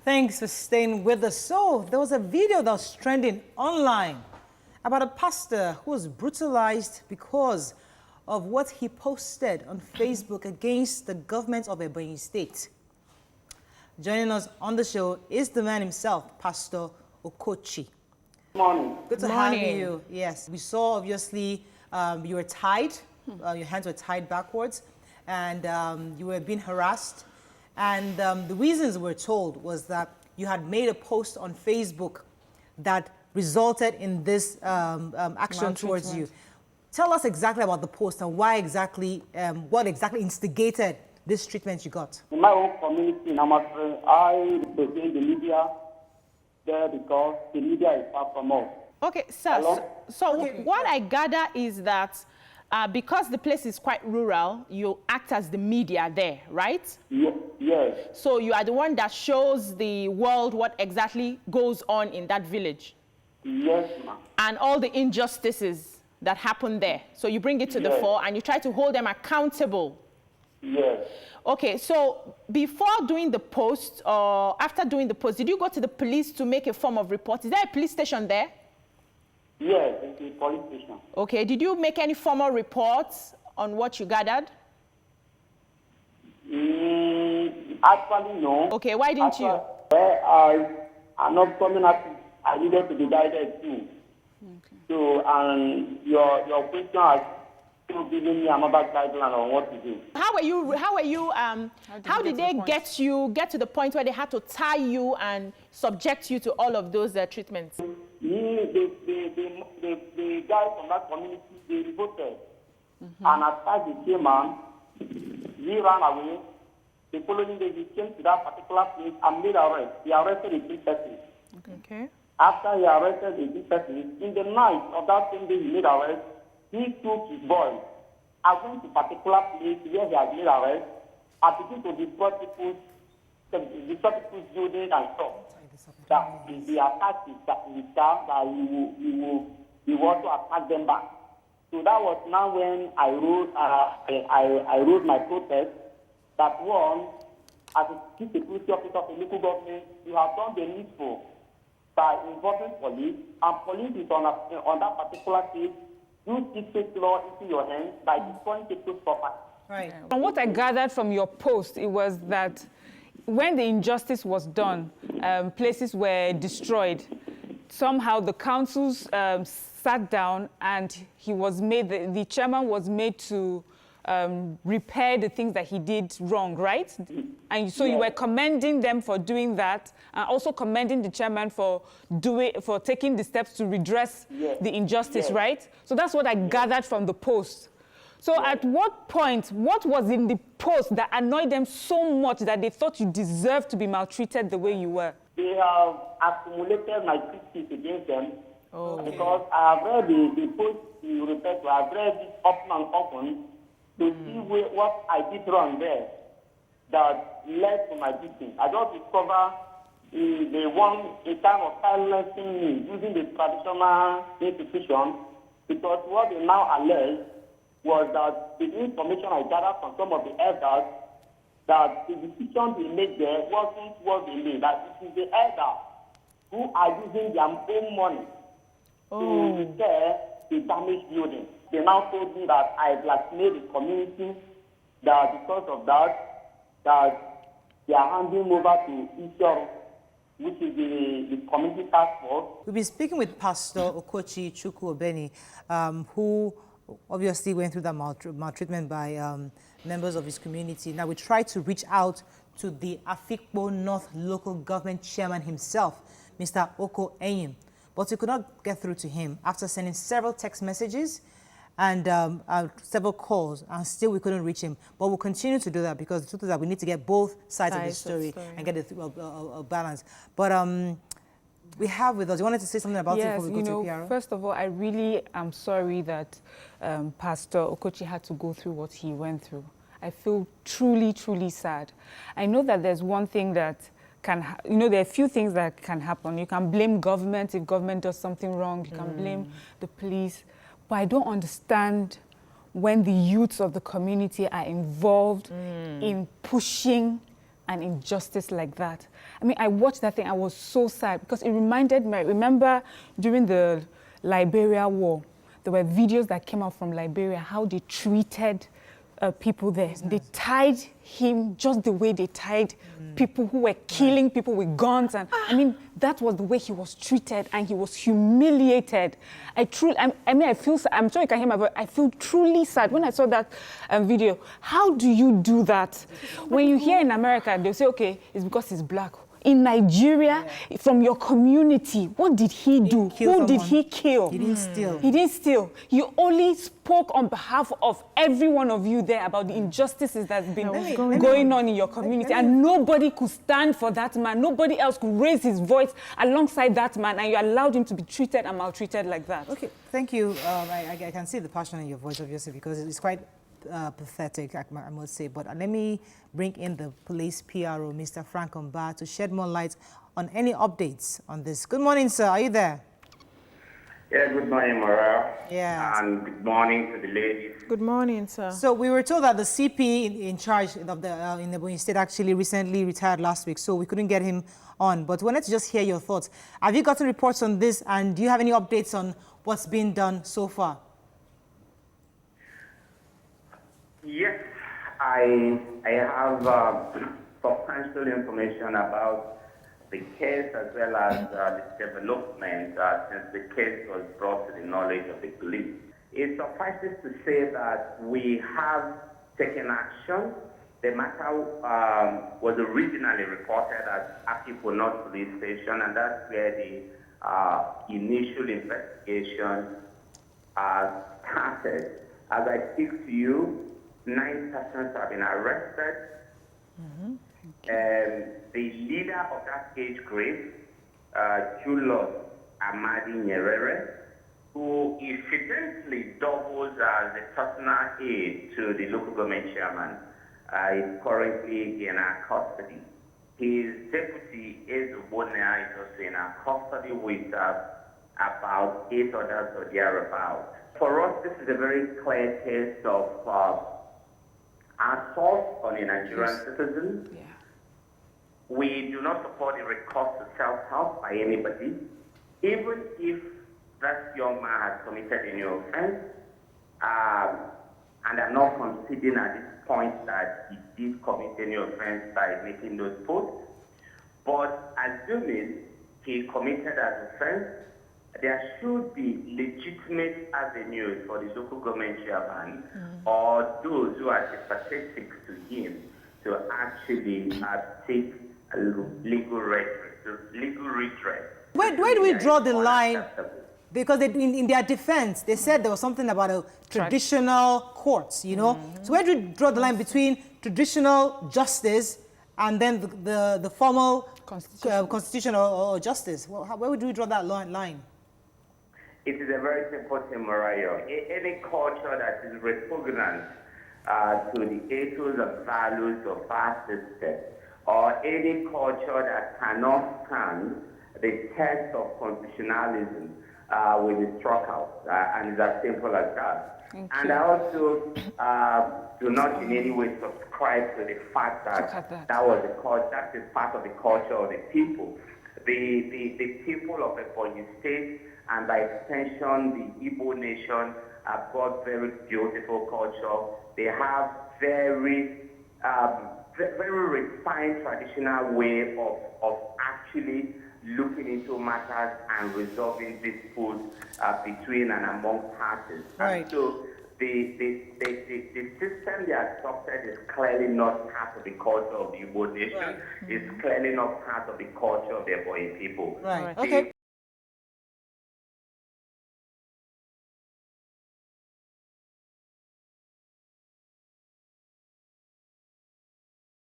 Thanks for staying with us. So, there was a video that was trending online about a pastor who was brutalized because of what he posted on Facebook against the government of Ebonyi State. Joining us on the show is the man himself, Pastor Okochi. Good morning. Good to have you. Yes, we saw obviously you were tied, your hands were tied backwards, and you were being harassed. And the reasons we're told was that you had made a post on Facebook that resulted in this action towards you. Tell us exactly about the post and why exactly, what exactly instigated this treatment you got. In my own community in Amasre, I represent the media there because the media is far from us. Okay, sir. What I gather is that because the place is quite rural, you act as the media there, right? Yes. So you are the one that shows the world what exactly goes on in that village? Yes, ma'am. And all the injustices that happen there. So you bring it to the fore and you try to hold them accountable. Yes. Okay, so before doing the post or after doing the post, did you go to the police to make a form of report? Is there a police station there? Yes, it's a police station. Okay, did you make any formal reports on what you gathered? Actually, no. Okay, why didn't you? I'm not coming up. I needed to be guided too. Okay. So, and your question has still given me another guideline on what to do. How did they get to the point where they had to tie you and subject you to all of those treatments? The guys from that community, they revolted. And as the chairman, he ran away. The following day, he came to that particular place and made arrest. He arrested a three persons. Okay. After he arrested the three persons, in the night of that same day he made arrest, he took his boy. I went to a particular place where he had made arrest. I began to destroy people's buildings and stuff. That the attack is that he will also attack them back. So that was now when I wrote my protest that one, as a chief security officer of the local government, you have done the needful by involving police, and police is on that particular case. You take law into your hands by destroying people's property. Right. From what I gathered from your post, it was that when the injustice was done, places were destroyed. Somehow the councils sat down and he was made, the chairman was made to repair the things that he did wrong, right? And so you were commending them for doing that, and also commending the chairman for taking the steps to redress the injustice, right? So that's what I gathered from the post. So at what point, what was in the post that annoyed them so much that they thought you deserved to be maltreated the way you were? They have accumulated my criticism against them because I have read the post you refer to. I have read it often and often to see what I did wrong there that led to my beating. I just discovered they want a time of silencing me using the traditional institution, because what they now allege was that the information I gathered from some of the elders, that the decision they made there wasn't what they made, that it is the elders who are using their own money to repair the damaged building. They now told me that I blackmailed the community, that because of that they are handing over to Isoro, which is the community task force. We've been speaking with Pastor Okochi Chukwu Obeni, who obviously went through that maltreatment by members of his community. Now we tried to reach out to the Afikpo North local government chairman himself, Mr. Oko Enyim, but we could not get through to him after sending several text messages and several calls, and still we couldn't reach him. But we'll continue to do that, because the truth is that we need to get both sides of the story and get a balance. But we have with us, you wanted to say something about it before we go to PR? First of all, I really am sorry that Pastor Okochi had to go through what he went through. I feel truly, truly sad. I know that there's one thing that can, there are a few things that can happen. You can blame government if government does something wrong. You can blame the police. But I don't understand when the youths of the community are involved in pushing an injustice like that. I mean, I watched that thing, I was so sad because it reminded me, I remember during the Liberia war, there were videos that came out from Liberia, how they treated people there. They tied him just the way they tied people who were killing people with guns. And I mean, that was the way he was treated, and he was humiliated. I mean, I feel, I'm sure you can hear my voice, I feel truly sad when I saw that video. How do you do that? When you hear in America, they'll say, okay, it's because he's black. In Nigeria, from your community, what did he do? Who did he kill? He didn't steal. He didn't steal. You only spoke on behalf of every one of you there about the injustices that's been going on in your community, and nobody could stand for that man. Nobody else could raise his voice alongside that man, and you allowed him to be treated and maltreated like that. Okay, thank you. I can see the passion in your voice, obviously, because it's quite pathetic, I must say. But let me bring in the police PRO, Mr. Frank Omba, to shed more light on any updates on this. Good morning, sir. Are you there? Yeah, good morning, Morayo. Yeah. And good morning to the ladies. Good morning, sir. So we were told that the CP in charge of the in Ebonyi State actually recently retired last week, so we couldn't get him on. But we wanted to just hear your thoughts. Have you gotten reports on this, and do you have any updates on what's been done so far? Yes, I have substantial information about the case as well as the development since the case was brought to the knowledge of the police. It suffices to say that we have taken action. The matter was originally reported at Akipo North Police Station, and that's where the initial investigation started. As I speak to you, 9 persons have been arrested. The leader of that age group, Julius Amadi Nyerere, who incidentally doubles as a personal aide to the local government chairman, is currently in our custody. His deputy, Ezubona, is also in our custody with about 8 others or thereabouts. For us, this is a very clear case of assault on a Nigerian citizen. Yeah. We do not support the recourse to self-help by anybody. Even if that young man has committed any offense, and I'm not conceding at this point that he did commit any offense by making those posts, but assuming he committed an offense, there should be legitimate avenues for the local government chairman or those who are sympathetic to him to actually take a legal redress. Where do we draw the line? Because in their defense, they said there was something about a traditional courts, you know? So where do we draw the line between traditional justice and then the formal constitution or justice? Well, where would we draw that line? It is a very simple thing, Morayo. Any culture that is repugnant to the ethos and values of our system, or any culture that cannot stand the test of constitutionalism, will be struck out, and it's as simple as that. And I also do not in any way subscribe to the fact that that was the culture, that is part of the culture of the people. The people of Ebonyi State, and by extension the Igbo nation, have got very beautiful culture. They have very refined traditional way of actually looking into matters and resolving disputes between and among parties. Right. And so the system they adopted is clearly not part of the culture of the Igbo nation. Right. It's clearly not part of the culture of the Ebonyi people. Right. The Okay.